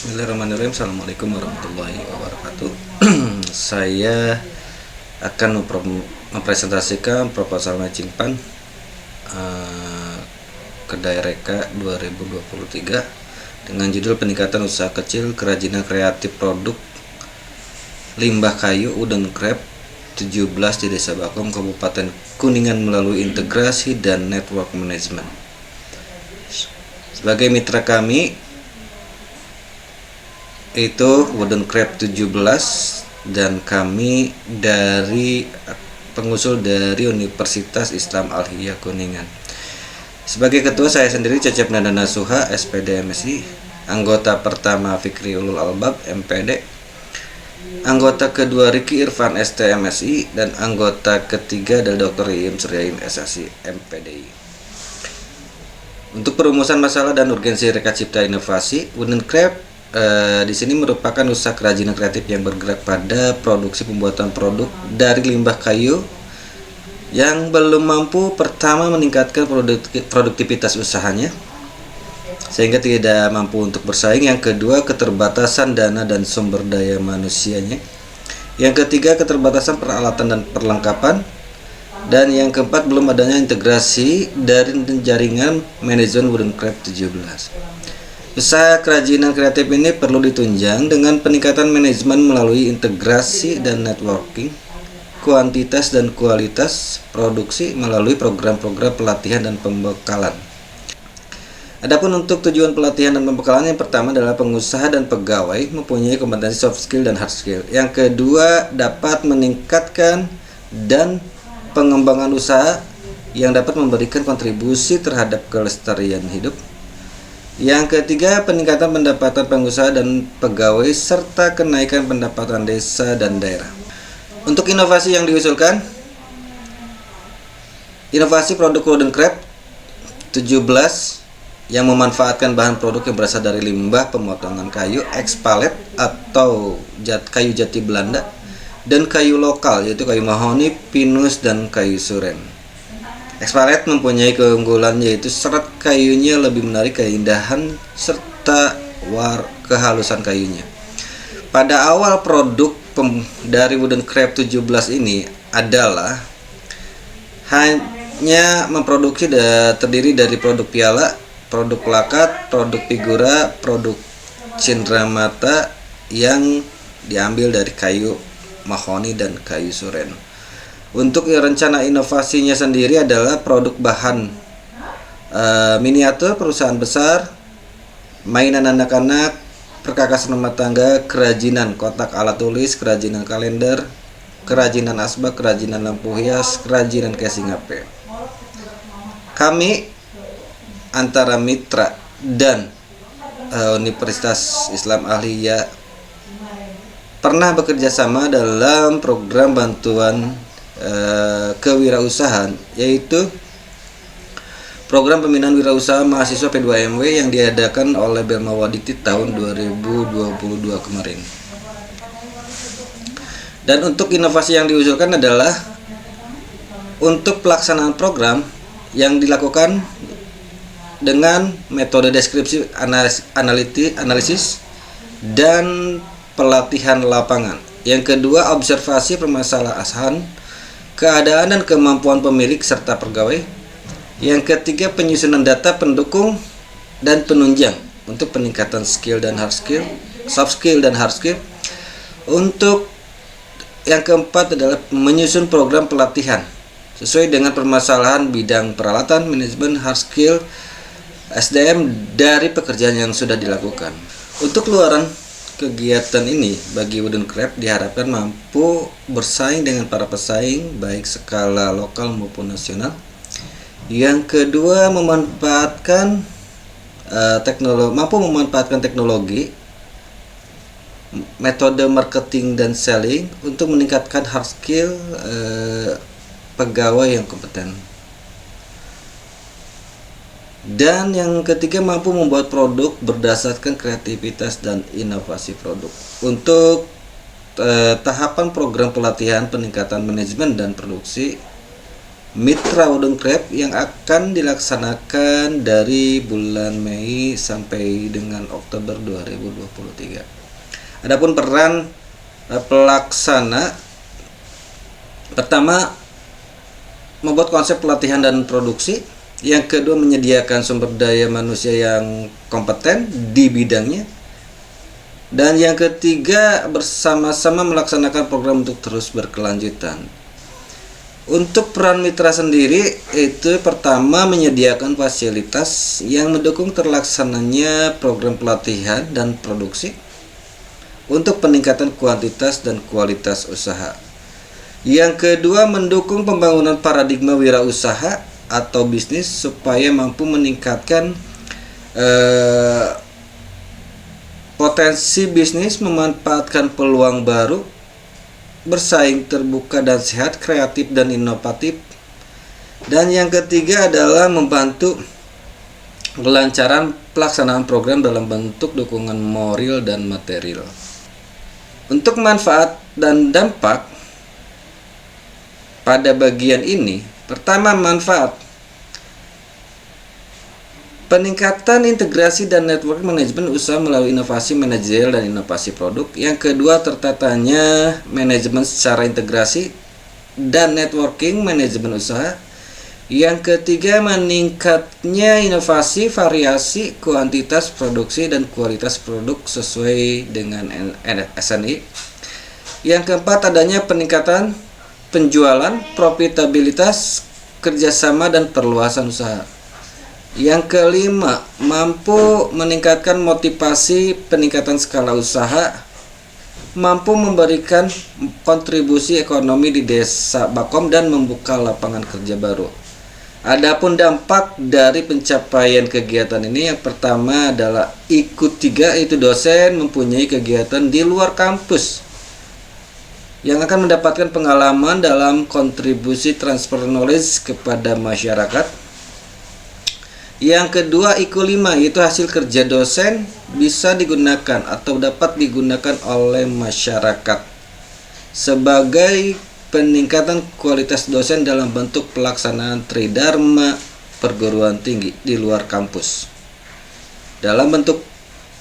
Bismillahirrahmanirrahim. Assalamualaikum warahmatullahi wabarakatuh. Saya akan mempresentasikan proposal matching fund Kedai Reka 2023 dengan judul peningkatan usaha kecil kerajinan kreatif produk limbah kayu wooden crab 17 di Desa Bakom, Kabupaten Kuningan melalui integrasi dan network management. Sebagai mitra kami itu Wooden Crab 17 dan kami pengusul dari Universitas Islam Al-Hiyah Kuningan. Sebagai ketua saya sendiri Cecep Nandana Suha, SPD MSI, anggota pertama Fikri Ulul Albab MPD, anggota kedua Riki Irfan ST MSI, dan anggota ketiga adalah Dr. Iim Suryain SSI MPDI. Untuk perumusan masalah dan urgensi Reka Cipta Inovasi, Wooden Crab di sini merupakan usaha kerajinan kreatif yang bergerak pada produksi pembuatan produk dari limbah kayu yang belum mampu pertama meningkatkan produktivitas usahanya sehingga tidak mampu untuk bersaing, yang kedua keterbatasan dana dan sumber daya manusianya, yang ketiga keterbatasan peralatan dan perlengkapan, dan yang keempat belum adanya integrasi dari jaringan manajemen Wooden Crab 17. Usaha kerajinan kreatif ini perlu ditunjang dengan peningkatan manajemen melalui integrasi dan networking, kuantitas dan kualitas produksi melalui program-program pelatihan dan pembekalan. Adapun untuk tujuan pelatihan dan pembekalan, yang pertama adalah pengusaha dan pegawai mempunyai kompetensi soft skill dan hard skill. Yang kedua, dapat meningkatkan dan pengembangan usaha yang dapat memberikan kontribusi terhadap kelestarian hidup. Yang ketiga, peningkatan pendapatan pengusaha dan pegawai serta kenaikan pendapatan desa dan daerah. Untuk inovasi yang diusulkan, inovasi produk Wooden Crab 17 yang memanfaatkan bahan produk yang berasal dari limbah pemotongan kayu ex-palet atau kayu jati Belanda dan kayu lokal yaitu kayu mahoni, pinus, dan kayu suren. Ex-palet mempunyai keunggulan yaitu serat kayunya lebih menarik, keindahan, serta kehalusan kayunya. Pada awal produk dari Wooden Crab 17 ini adalah hanya memproduksi terdiri dari produk piala, produk plakat, produk figura, produk cindramata yang diambil dari kayu mahoni dan kayu suren. Untuk rencana inovasinya sendiri adalah produk bahan miniatur perusahaan besar, mainan anak-anak, perkakasan rumah tangga, kerajinan kotak alat tulis, kerajinan kalender, kerajinan asbak, kerajinan lampu hias, kerajinan casing HP. Kami antara mitra dan Universitas Islam Al-Hiyah pernah bekerja sama dalam program bantuan kewirausahaan, yaitu program pembinaan wirausaha mahasiswa P2MW yang diadakan oleh Belma Wadikti tahun 2022 kemarin. Dan untuk inovasi yang diusulkan adalah untuk pelaksanaan program yang dilakukan dengan metode deskripsi analisis dan pelatihan lapangan. Yang kedua, observasi permasalahan, keadaan dan kemampuan pemilik serta pegawai. Yang ketiga, penyusunan data pendukung dan penunjang untuk peningkatan skill dan hard skill, soft skill dan hard skill. Untuk yang keempat adalah menyusun program pelatihan sesuai dengan permasalahan bidang peralatan, manajemen, hard skill, SDM dari pekerjaan yang sudah dilakukan. Untuk luaran kegiatan ini bagi Wooden Crab diharapkan mampu bersaing dengan para pesaing baik skala lokal maupun nasional. Yang kedua, mampu memanfaatkan teknologi, metode marketing dan selling untuk meningkatkan hard skill pegawai yang kompeten. Dan yang ketiga, mampu membuat produk berdasarkan kreativitas dan inovasi produk. Untuk tahapan program pelatihan peningkatan manajemen dan produksi Mitra Wooden Crab yang akan dilaksanakan dari bulan Mei sampai dengan Oktober 2023. Adapun peran pelaksana, pertama membuat konsep pelatihan dan produksi, yang kedua menyediakan sumber daya manusia yang kompeten di bidangnya, dan yang ketiga bersama-sama melaksanakan program untuk terus berkelanjutan. Untuk peran mitra sendiri, itu pertama menyediakan fasilitas yang mendukung terlaksananya program pelatihan dan produksi untuk peningkatan kuantitas dan kualitas usaha. Yang kedua, mendukung pembangunan paradigma wirausaha atau bisnis supaya mampu meningkatkan potensi bisnis, memanfaatkan peluang baru, bersaing terbuka dan sehat, kreatif dan inovatif. Dan yang ketiga adalah membantu kelancaran pelaksanaan program dalam bentuk dukungan moral dan material. Untuk manfaat dan dampak pada bagian ini, pertama manfaat peningkatan integrasi dan network manajemen usaha melalui inovasi manajerial dan inovasi produk. Yang kedua, tertatanya manajemen secara integrasi dan networking manajemen usaha. Yang ketiga, meningkatnya inovasi, variasi, kuantitas produksi dan kualitas produk sesuai dengan SNI. Yang keempat, adanya peningkatan penjualan, profitabilitas, kerjasama dan perluasan usaha. Yang kelima, mampu meningkatkan motivasi, peningkatan skala usaha, mampu memberikan kontribusi ekonomi di desa Bakom dan membuka lapangan kerja baru. Adapun dampak dari pencapaian kegiatan ini, yang pertama adalah ikut 3, yaitu dosen mempunyai kegiatan di luar kampus yang akan mendapatkan pengalaman dalam kontribusi transfer knowledge kepada masyarakat. Yang kedua, IKU 5, yaitu hasil kerja dosen bisa digunakan atau dapat digunakan oleh masyarakat sebagai peningkatan kualitas dosen dalam bentuk pelaksanaan tridharma perguruan tinggi di luar kampus, dalam bentuk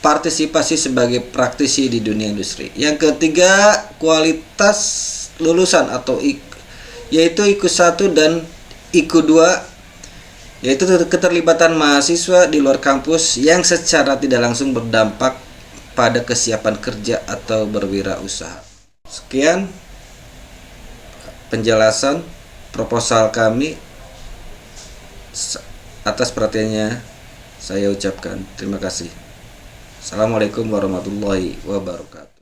partisipasi sebagai praktisi di dunia industri. Yang ketiga, kualitas lulusan atau yaitu IKU 1 dan IKU 2, yaitu keterlibatan mahasiswa di luar kampus yang secara tidak langsung berdampak pada kesiapan kerja atau berwirausaha. Sekian penjelasan proposal kami. Atas perhatiannya saya ucapkan terima kasih. Assalamualaikum warahmatullahi wabarakatuh.